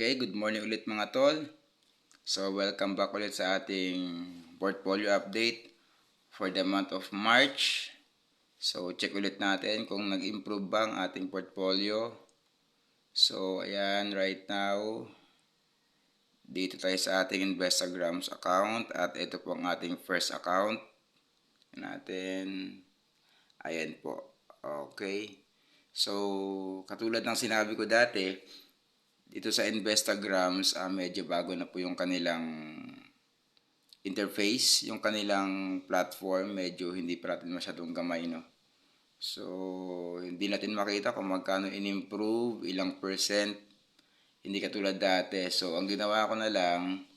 Okay, good morning ulit mga tol. So, welcome back ulit sa ating portfolio update for the month of March. So, check ulit natin kung nag-improve ba ang ating portfolio. So, ayan, right now, dito tayo sa ating Instagrams account at ito po ang ating first account natin. Ayan po. Okay. So, katulad ng sinabi ko dati, dito sa Instagrams, medyo bago na po yung kanilang interface, yung kanilang platform, medyo hindi pa natin masyadong gamay, no? So, hindi natin makita kung magkano in-improve, ilang percent, hindi katulad dati. So, ang ginawa ko na lang,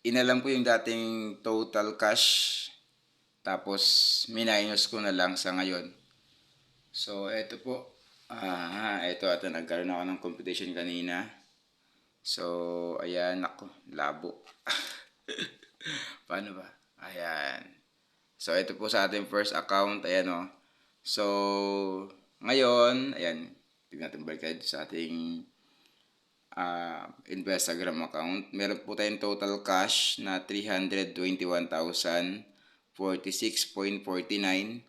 inalam ko yung dating total cash, tapos minus ko na lang sa ngayon. So, eto po. Ito ata nagkaroon ako ng computation kanina. So, ayan, ako, labo. Paano ba? Ayan. So, ito po sa ating first account. Ayan, o. So, ngayon, ayan, tignan natin balik tayo sa ating Instagram account. Meron po tayong total cash na 321,046.49.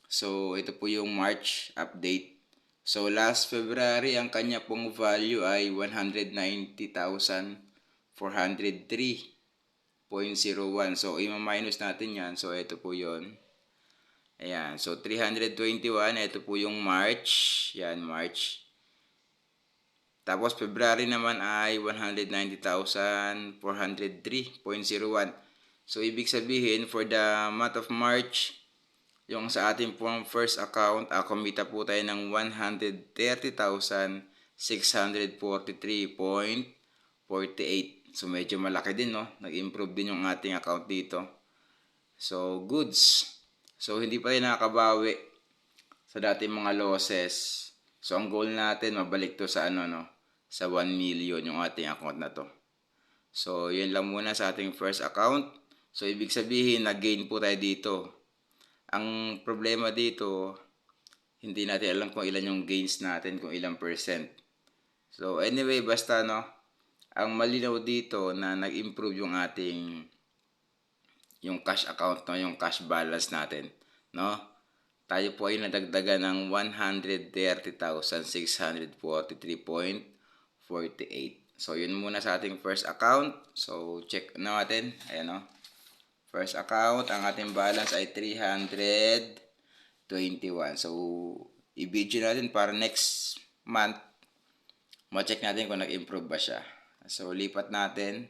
So, ito po yung March update. So, last February, ang kanya pong value ay 190,403.01. So, i-minus natin yan. So, ito po yon. Ayan. So, 321. Ito po yung March. Yan, March. Tapos, February naman ay 190,403.01. So, ibig sabihin, for the month of March, yung sa ating pong first account, kumita po tayo ng 130,643.48. So, medyo malaki din, no? Nag-improve din yung ating account dito. So, goods. So, hindi pa rin nakakabawi sa dating mga losses. So, ang goal natin, mabalik to sa sa 1 million yung ating account na to. So, yun lang muna sa ating first account. So, ibig sabihin, nag-gain po tayo dito. Ang problema dito, hindi natin alam kung ilan yung gains natin, kung ilang percent. So anyway, basta ang malinaw dito na nag-improve yung ating yung cash account, yung cash balance natin, no? Tayo po ay nadagdagan ng 130,643.48. So yun muna sa ating first account. So check natin, ayan, no? First account, ang ating balance ay 321. So, i-video natin para next month, ma-check natin kung nag-improve ba siya. So, lipat natin.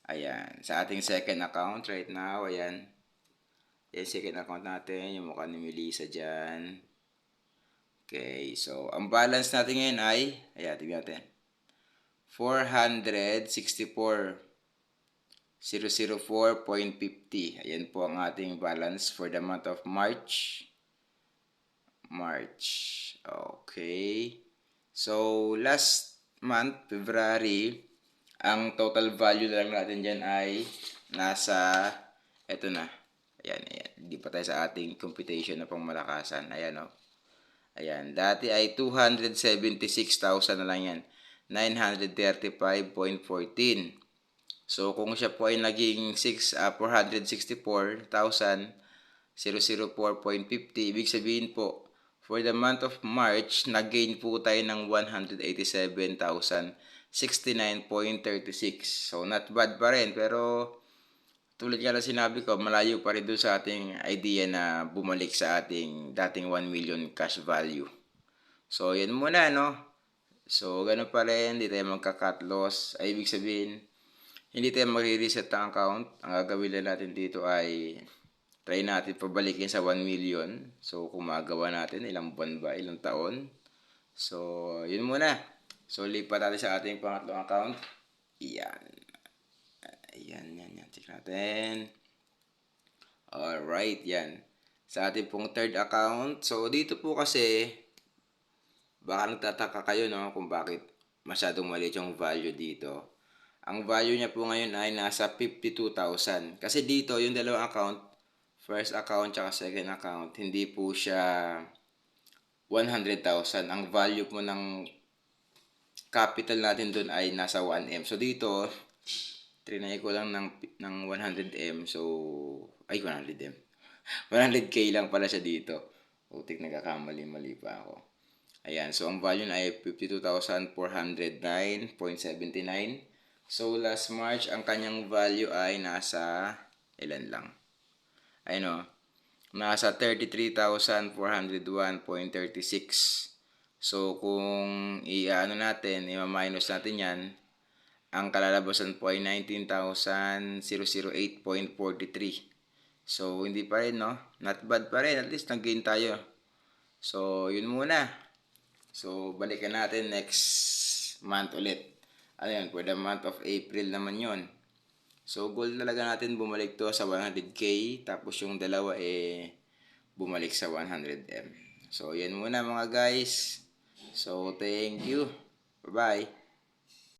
Ayan. Sa ating second account right now, ayan. Yan, second account natin. Yung mukha ni Melissa dyan. Okay. So, ang balance natin ngayon ay, ayan, tignan natin. 464 004.50. Ayan po ang ating balance for the month of March. Okay. So, last month, February, ang total value na lang natin dyan ay nasa, eto na. Ayan. Hindi pa tayo sa ating computation na pangmalakasan. Ayan, o. Ayan. Dati ay 276,000 na lang yan. 935.14. So, kung siya po ay naging 464,004.50, ibig sabihin po, for the month of March, nag-gain po tayo ng 187,069.36. So, not bad pa rin. Pero, tulad nga na sinabi ko, malayo pa rin doon sa ating idea na bumalik sa ating dating 1 million cash value. So, yan muna, no? So, ganun pa rin. Hindi tayo magka-cut loss. Ay, ibig sabihin, hindi tayo mag-reset ang account. Ang gagawin lang natin dito ay try natin pabalikin sa 1 million. So, kung magawa natin, ilang buwan ba, ilang taon. So, yun muna. So, lipat natin sa ating pangatlong account. Yan. Check natin. Alright, yan. Sa ating pong third account. So, dito po kasi, baka nagtataka kayo, no, kung bakit masyadong maliit yung value dito. Ang value niya po ngayon ay nasa 52,000. Kasi dito, yung dalawang account, first account at second account, hindi po siya 100,000. Ang value po ng capital natin doon ay nasa 1M. So dito, trinay ko lang ng 100M. So, ay 100M. 100K lang pala siya dito. Utik, nagkakamali-mali pa ako. Ayan, so ang value na ay 52,409.79. So last March, ang kanyang value ay nasa, ilan lang? Ayun o, nasa 33,401.36. So kung i-ano natin, i-minus natin yan, ang kalalabasan po ay 19,008.43. So hindi pa rin, no? Not bad pa rin, at least nag-gain tayo. So yun muna. So balikan natin next month ulit. Ano yun, for the month of April naman yon. So goal talaga natin bumalik to sa 100K, tapos yung dalawa bumalik sa 100M. So yan muna mga guys. So thank you. Bye-bye.